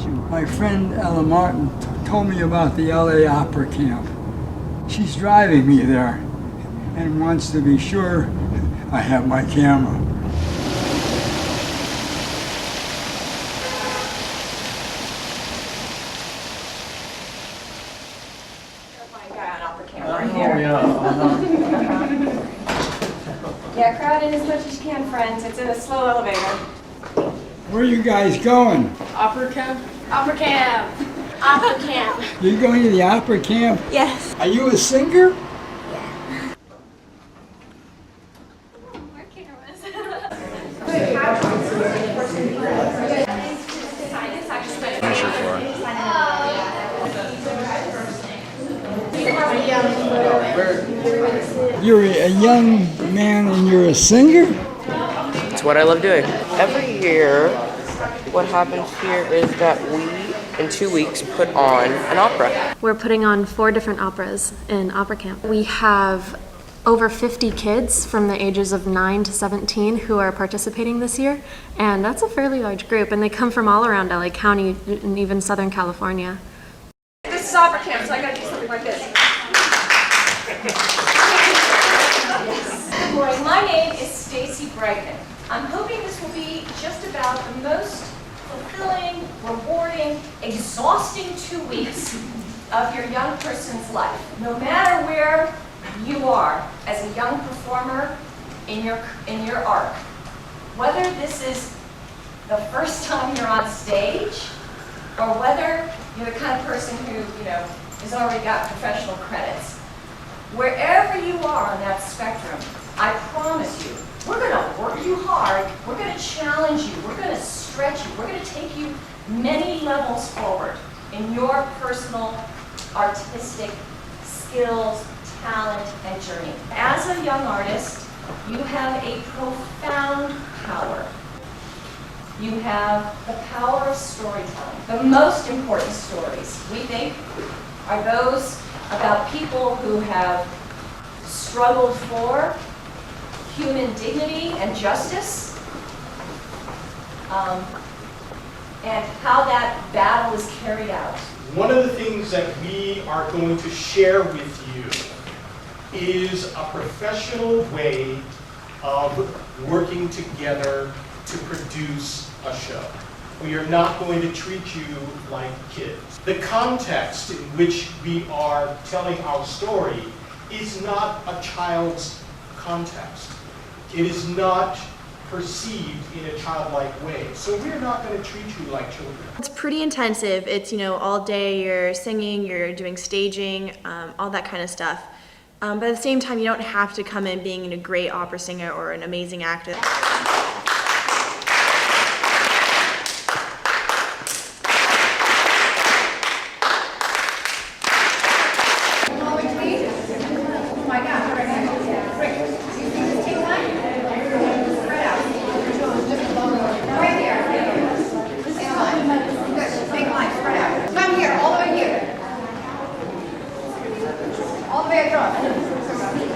you. My friend Ella Martin told me about the LA Opera Camp. She's driving me there and wants to be sure I have my camera. Yeah, crowd in as much as you can, friends. It's in a slow elevator. Where are you guys going? Opera camp. Opera camp. Opera camp. You're going to the opera camp? Yes. Are you a singer? Yeah. Where cameras? You're a young man and you're a singer? It's what I love doing. Every year, what happens here is that we, in 2 weeks, put on an opera. We're putting on 4 different operas in opera camp. We have over 50 kids from the ages of 9 to 17 who are participating this year, and that's a fairly large group, and they come from all around LA County and even Southern California. This is opera camp, so I gotta do something like this. Good morning, my name is Stacy Bregman. I'm hoping this will be just about the most fulfilling, rewarding, exhausting 2 weeks of your young person's life. No matter where you are as a young performer in your arc, whether this is the first time you're on stage or whether you're the kind of person who, has already got professional credits, wherever you are on that spectrum, I promise you, we're going to work you hard, we're going to challenge you, we're going to stretch you, we're going to take you many levels forward in your personal artistic skills, talent, and journey. As a young artist, you have a profound power. You have the power of storytelling. The most important stories, we think, are those about people who have struggled for human dignity and justice, and how that battle is carried out. One of the things that we are going to share with you is a professional way of working together to produce a show. We are not going to treat you like kids. The context in which we are telling our story is not a child's context. It is not perceived in a childlike way. So we're not going to treat you like children. It's pretty intensive. It's, all day you're singing, you're doing staging, all that kind of stuff. But at the same time, you don't have to come in being a great opera singer or an amazing actor.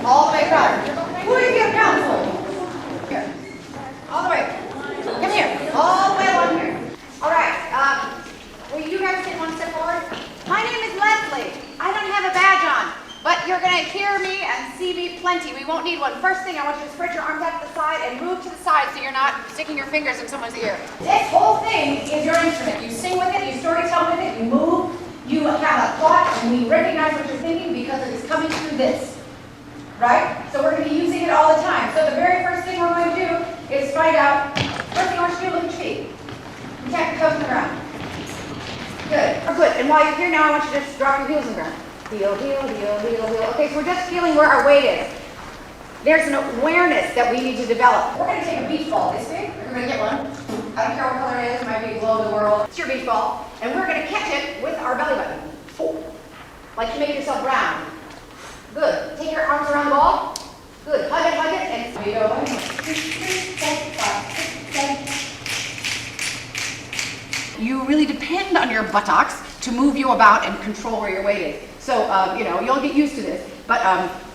All the way across. Who are you getting down for? Here. All the way. Come here. All the way along here. All right. Will you guys take one step forward? My name is Leslie. I don't have a badge on, but you're going to hear me and see me plenty. We won't need one. First thing, I want you to spread your arms out to the side and move to the side so you're not sticking your fingers in someone's ear. This whole thing is your instrument. You sing with it, you storytell with it, you move, you have a thought, and we recognize what you're thinking because it is coming through this. Right? So we're going to be using it all the time. So the very first thing we're going to do is find out, first thing I want you to do, look at your feet. You tap your toes on the ground. Good. Oh, good. And while you're here now, I want you to just drop your heels on the ground. Heel, heel, heel, heel, heel. Okay, so we're just feeling where our weight is. There's an awareness that we need to develop. We're going to take a beach ball this big. We're going to get one. I don't care what color it is. It might be glow of the world. It's your beach ball. And we're going to catch it with our belly button. Like you make yourself round. Good. Take your arms around the ball. Good. Hug it, and we go 1, 2, 3, 4, 5, 6, 7. You really depend on your buttocks to move you about and control where your weight is. So, you'll get used to this. But,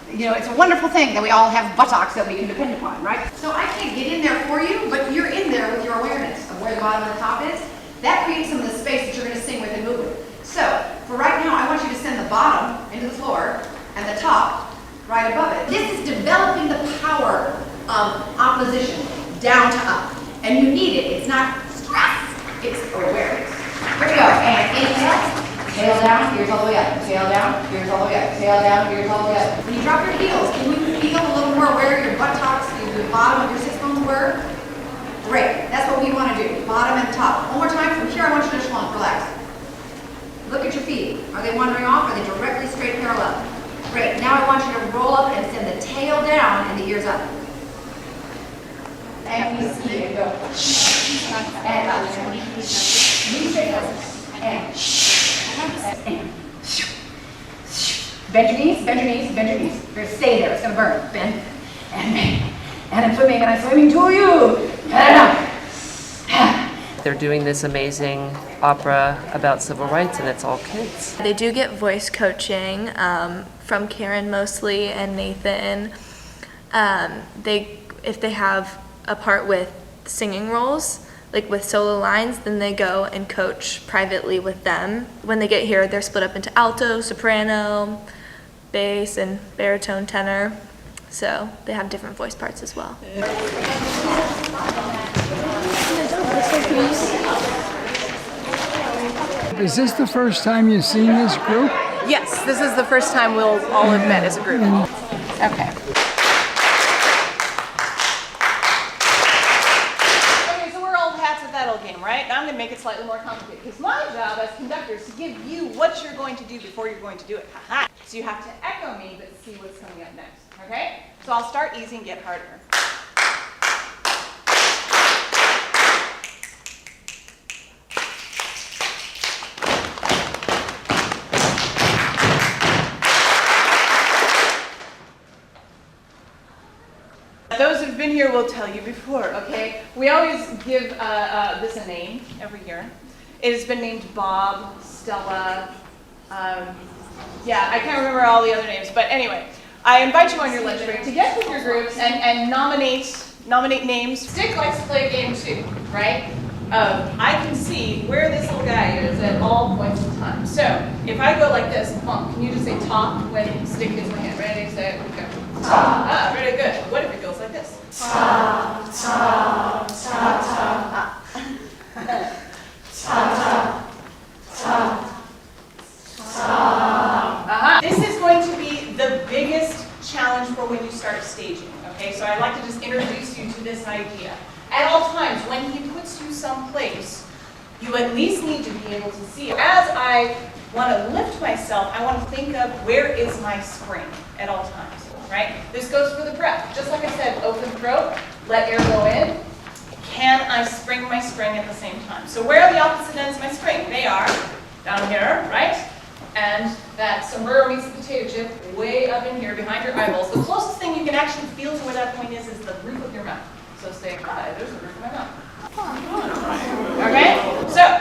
it's a wonderful thing that we all have buttocks that we can depend upon, right? So I can't get in there for you, but you're in there with your awareness of where the bottom and the top is. That creates some of the space that you're going to sing with and move with. So, for right now, I want you to send the bottom into the floor and the top right above it. This is developing the power of opposition down to up. And you need it. It's not stress, it's awareness. Here we go. And inhale, tail down, ears all the way up. Tail down, ears all the way up. Tail down, ears all the way up. When you drop your heels, can you feel a little more where your buttocks, the bottom of your sits bones were? Great. That's what we want to do. Bottom and top. One more time. From here, I want you to schlump. Relax. Look at your feet. Are they wandering off? Are they directly straight parallel? Great. Now I want you to roll up and send the tail down and the ears up. And we see it go. And up. Knee straight up. And. Bend your knees, bend your knees, bend your knees. You're going to stay there. It's going to burn. Bend. And bend. And I'm swimming to you. And They're doing this amazing opera about civil rights, and it's all kids. They do get voice coaching from Karen mostly and Nathan. If they have a part with singing roles, like with solo lines, then they go and coach privately with them. When they get here, they're split up into alto, soprano, bass, and baritone tenor. So they have different voice parts as well. Is this the first time you've seen this group? Yes, this is the first time we'll all have met as a group. okay. Okay, so we're old hats at that old game, right? Now I'm going to make it slightly more complicated because my job as conductor is to give you what you're going to do before you're going to do it. Ha-ha. So you have to echo me but see what's coming up next, okay? So I'll start easy and get harder. Those who've been here will tell you before, okay? We always give this a name every year. It has been named Bob, Stella, yeah, I can't remember all the other names, but anyway, I invite you on your lunch break to get with your groups and nominate names. Stick likes to play a game too, right? I can see where this little guy is at all points in time. So if I go like this, can you just say top when Stick hits my hand? Ready, set, go. Top. Ah, very good. What if it goes like this? Top, top, top, top. Top, top, top. This is going to be the biggest challenge for when you start staging, okay? So I'd like to just introduce you to this idea. At all times, when he puts you someplace, you at least need to be able to see it. As I want to lift myself, I want to think of where is my spring at all times, right? This goes for the breath. Just like I said, open throat, let air go in. Can I spring my spring at the same time? So where are the opposite ends of my spring? They are down here, right? And that sombrero meets the potato chip way up in here behind your eyeballs. The closest thing you can actually feel to where that point is the roof of your mouth. So say, hi, there's the roof of my mouth. Okay? So,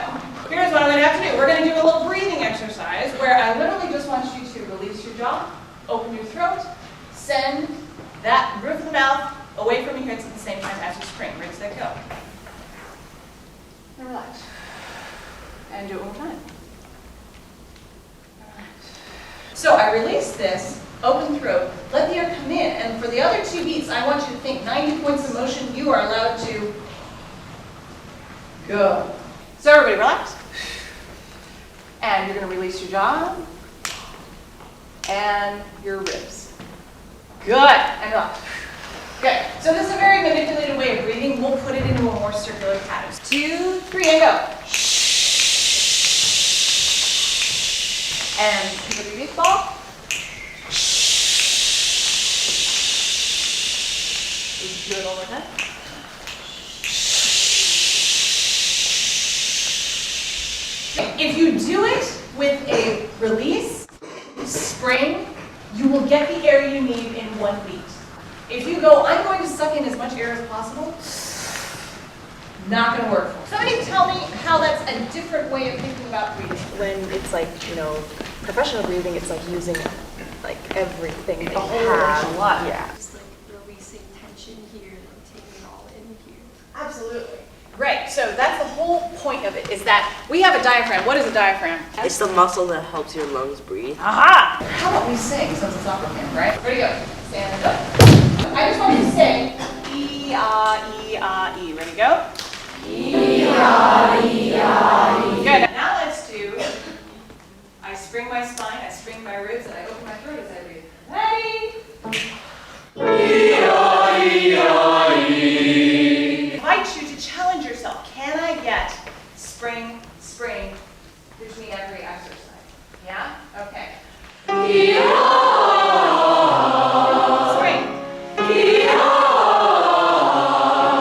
here's what I'm going to have to do. We're going to do a little breathing exercise where I literally just want you to release your jaw, open your throat, send that roof of the mouth away from your hips at the same time as you spring. Ready, set, go. And relax. And do it one more time. So I release this, open throat, let the air come in, and for the other 2 beats, I want you to think 90 points of motion, you are allowed to go. So everybody relax. And you're going to release your jaw and your ribs. Good. And relax. Good. So this is a very manipulated way of breathing. We'll put it into a more circular pattern. 2, 3, and go. And pick up your beach ball. Do it all over time. If you do it with a release, spring, you will get the air you need in 1 beat. If you go, I'm going to suck in as much air as possible, not going to work. Somebody tell me how that's a different way of thinking about breathing. When it's like, professional breathing, it's like using like everything that you have. A lot. Yeah. Just like releasing tension here and taking it all in here. Absolutely. Right, so that's the whole point of it, is that we have a diaphragm. What is a diaphragm? It's the muscle that helps your lungs breathe. Aha! How about we sing, since it's opera camp, right? Ready, go. Stand up. I just want you to sing E-ah-E-ah-E. Ready, go. E-ah-E-ah-E. Good. Now let's do, I spring my spine, I spring my ribs, and I open my throat as I breathe. Ready? E-ah-E-ah-E. Invite you to challenge yourself. Can I get spring, spring between every exercise? Yeah? Okay. Spring.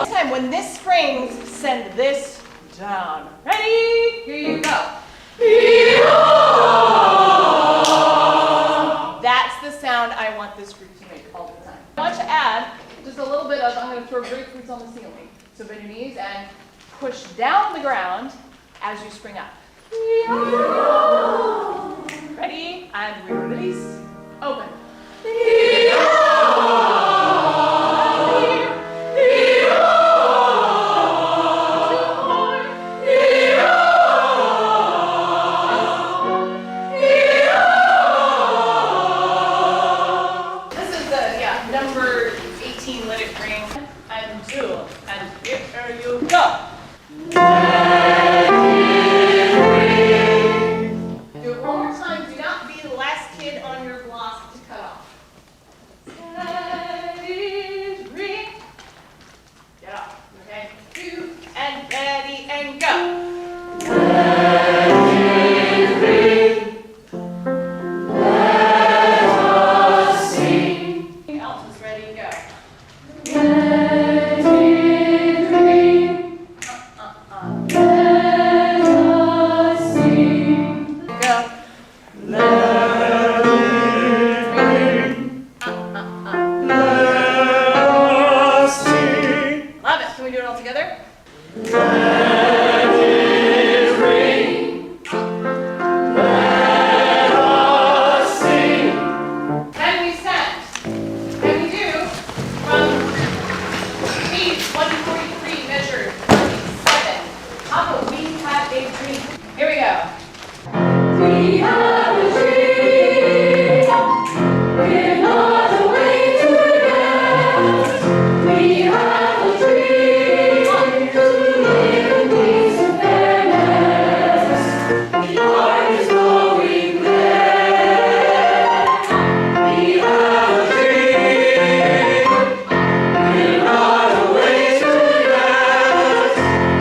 This time, when this springs, send this down. Ready? Here you go. That's the sound I want this group to make all the time. I want to add just a little bit of, I'm going to throw grapefruits on the ceiling. So bend your knees and push down the ground as you spring up. Ready? And we release. Open. This is the number 18 let it ring. And 2. And here you go. Do it one more time. Do not be the last kid on your block to cut off. Let it ring. Get off. Okay. 2 and ready and go. Let it ring. Let us sing. Else is ready to go. Let it ring. Let us sing. Go. Let it ring. Let us sing. Love it. Can we do it all together? Let it ring. Let us sing. Can we stand? Can we do from page 143 measured 47? Papa, we have a dream. Here we go. We have a dream. We're not away to rest. We have a dream to live in peace and fairness. The art is going there. We have a dream. We're not away to rest.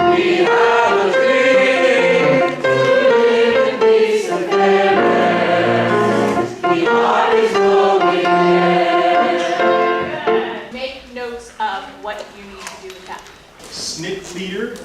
We have a dream to live in peace and fairness. The art is going there. Make notes of what you need to do with that. Snip leader,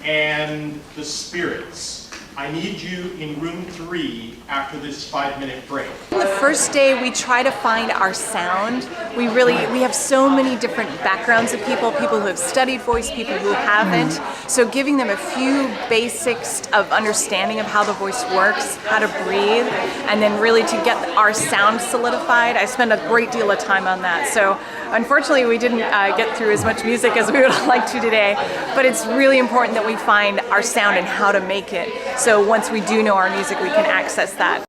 and the spirits. I need you in room 3 after this 5-minute break. The first day we try to find our sound. We have so many different backgrounds of people who have studied voice, people who haven't. So giving them a few basics of understanding of how the voice works, how to breathe, and then really to get our sound solidified. I spend a great deal of time on that. So unfortunately we didn't get through as much music as we would like to today, but it's really important that we find our sound and how to make it. So once we do know our music, we can access that.